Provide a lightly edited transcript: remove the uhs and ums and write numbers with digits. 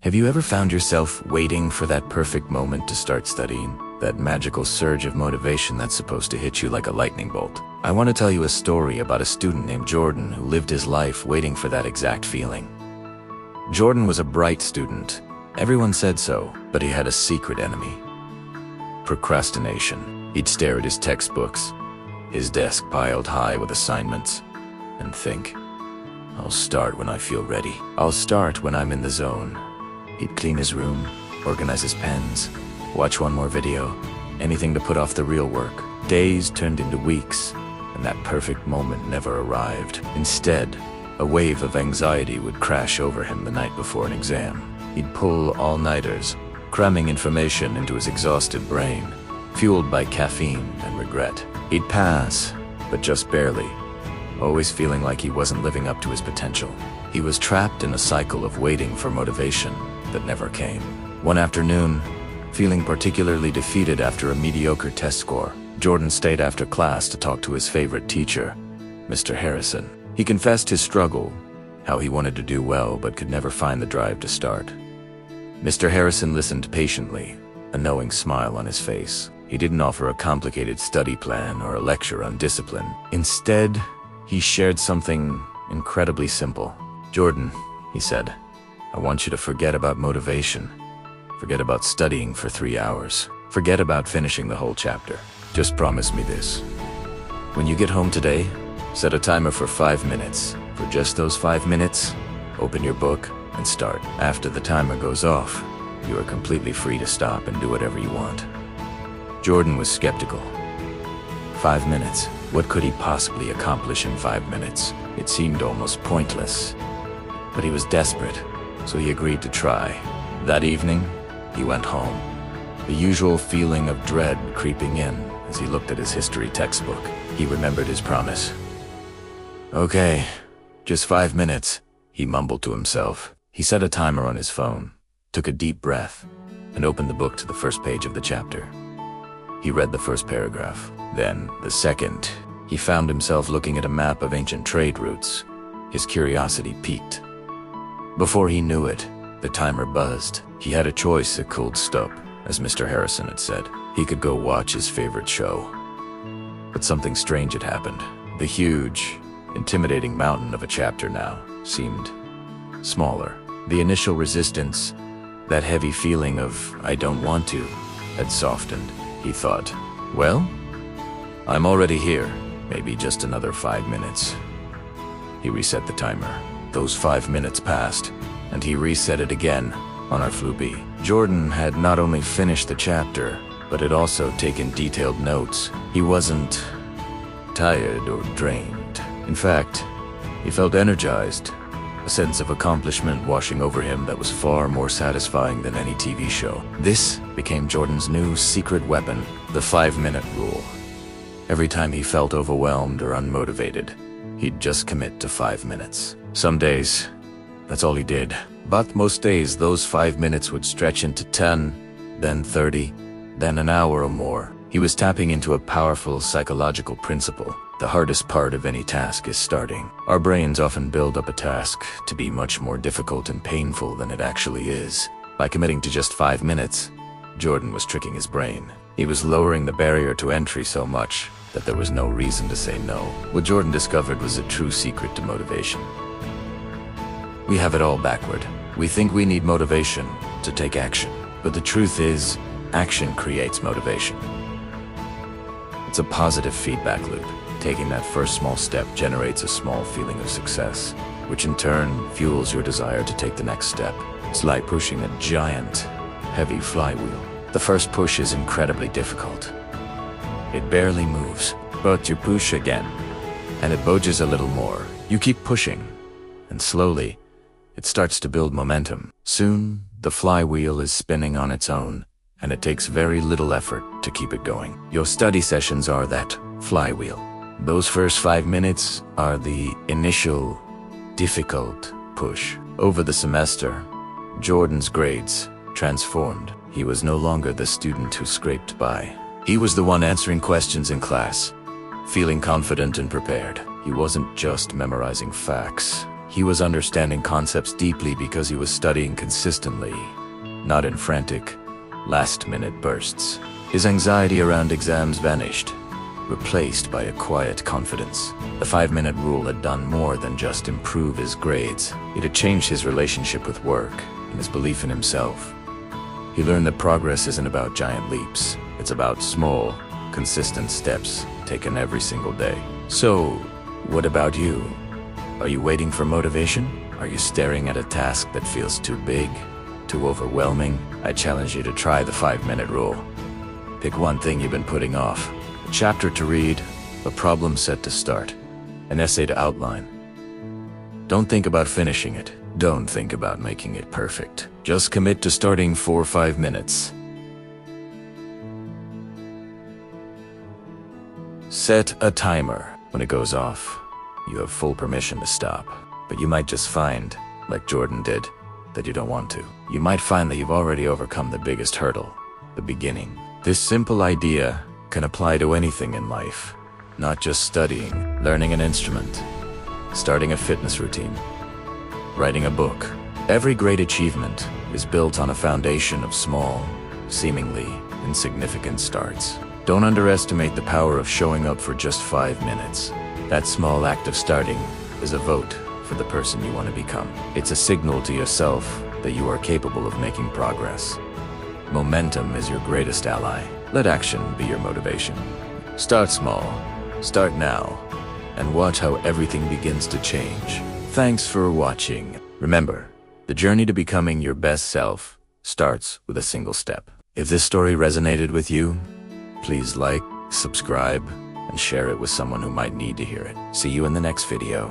Have you ever found yourself waiting for that perfect moment to start studying? That magical surge of motivation that's supposed to hit you like a lightning bolt? I want to tell you a story about a student named Jordan who lived his life waiting for that exact feeling. Jordan was a bright student. Everyone said so, but he had a secret enemy. Procrastination. He'd stare at his textbooks, his desk piled high with assignments, and think, I'll start when I feel ready. I'll start when I'm in the zone. He'd clean his room, organize his pens, watch one more video, anything to put off the real work. Days turned into weeks, and that perfect moment never arrived. Instead, a wave of anxiety would crash over him the night before an exam. He'd pull all-nighters, cramming information into his exhausted brain, fueled by caffeine and regret. He'd pass, but just barely, always feeling like he wasn't living up to his potential. He was trapped in a cycle of waiting for motivation that never came. One afternoon, feeling particularly defeated after a mediocre test score, Jordan stayed after class to talk to his favorite teacher, Mr. Harrison. He confessed his struggle, how he wanted to do well but could never find the drive to start. Mr. Harrison listened patiently, a knowing smile on his face. He didn't offer a complicated study plan or a lecture on discipline. Instead, he shared something incredibly simple. Jordan, he said, I want you to forget about motivation. Forget about studying for 3 hours. Forget about finishing the whole chapter. Just promise me this. When you get home today, set a timer for 5 minutes. For just those 5 minutes, open your book and start. After the timer goes off, you are completely free to stop and do whatever you want. Jordan was skeptical. 5 minutes. What could he possibly accomplish in 5 minutes? It seemed almost pointless. But he was desperate, so he agreed to try. That evening, he went home, the usual feeling of dread creeping in as he looked at his history textbook. He remembered his promise. Okay, just 5 minutes, he mumbled to himself. He set a timer on his phone, took a deep breath, and opened the book to the first page of the chapter. He read the first paragraph, then the second. He found himself looking at a map of ancient trade routes. His curiosity piqued. Before he knew it, the timer buzzed. He had a choice: a cold stop, as Mr. Harrison had said. He could go watch his favorite show. But something strange had happened. The huge, intimidating mountain of a chapter now seemed smaller. The initial resistance, that heavy feeling of I don't want to, had softened. He thought, well, I'm already here. Maybe just another 5 minutes. He reset the timer. Those 5 minutes passed, and he reset it again on our floopy. Jordan had not only finished the chapter, but had also taken detailed notes. He wasn't tired or drained. In fact, he felt energized, a sense of accomplishment washing over him that was far more satisfying than any TV show. This became Jordan's new secret weapon, the 5-minute rule. Every time he felt overwhelmed or unmotivated, he'd just commit to 5 minutes. Some days, that's all he did. But most days, those 5 minutes would stretch into 10, then 30, then an hour or more. He was tapping into a powerful psychological principle. The hardest part of any task is starting. Our brains often build up a task to be much more difficult and painful than it actually is. By committing to just 5 minutes, Jordan was tricking his brain. He was lowering the barrier to entry so much that there was no reason to say no. What Jordan discovered was a true secret to motivation. We have it all backward. We think we need motivation to take action. But the truth is, action creates motivation. It's a positive feedback loop. Taking that first small step generates a small feeling of success, which in turn fuels your desire to take the next step. It's like pushing a giant, heavy flywheel. The first push is incredibly difficult. It barely moves, but you push again, and it budges a little more. You keep pushing, and slowly, it starts to build momentum. Soon, the flywheel is spinning on its own, and it takes very little effort to keep it going. Your study sessions are that flywheel. Those first 5 minutes are the initial, difficult push. Over the semester, Jordan's grades transformed. He was no longer the student who scraped by. He was the one answering questions in class, feeling confident and prepared. He wasn't just memorizing facts. He was understanding concepts deeply because he was studying consistently, not in frantic, last-minute bursts. His anxiety around exams vanished, replaced by a quiet confidence. The 5-minute rule had done more than just improve his grades. It had changed his relationship with work and his belief in himself. He learned that progress isn't about giant leaps. It's about small, consistent steps taken every single day. So, what about you? Are you waiting for motivation? Are you staring at a task that feels too big, too overwhelming? I challenge you to try the 5-minute rule. Pick one thing you've been putting off. A chapter to read, a problem set to start, an essay to outline. Don't think about finishing it. Don't think about making it perfect. Just commit to starting for 5 minutes. Set a timer. When it goes off, you have full permission to stop. But you might just find, like Jordan did, that you don't want to. You might find that you've already overcome the biggest hurdle, the beginning. This simple idea can apply to anything in life, not just studying, learning an instrument, starting a fitness routine, writing a book. Every great achievement is built on a foundation of small, seemingly insignificant starts. Don't underestimate the power of showing up for just 5 minutes. That small act of starting is a vote for the person you want to become. It's a signal to yourself that you are capable of making progress. Momentum is your greatest ally. Let action be your motivation. Start small, start now, and watch how everything begins to change. Thanks for watching. Remember, the journey to becoming your best self starts with a single step. If this story resonated with you, please like, subscribe, and share it with someone who might need to hear it. See you in the next video.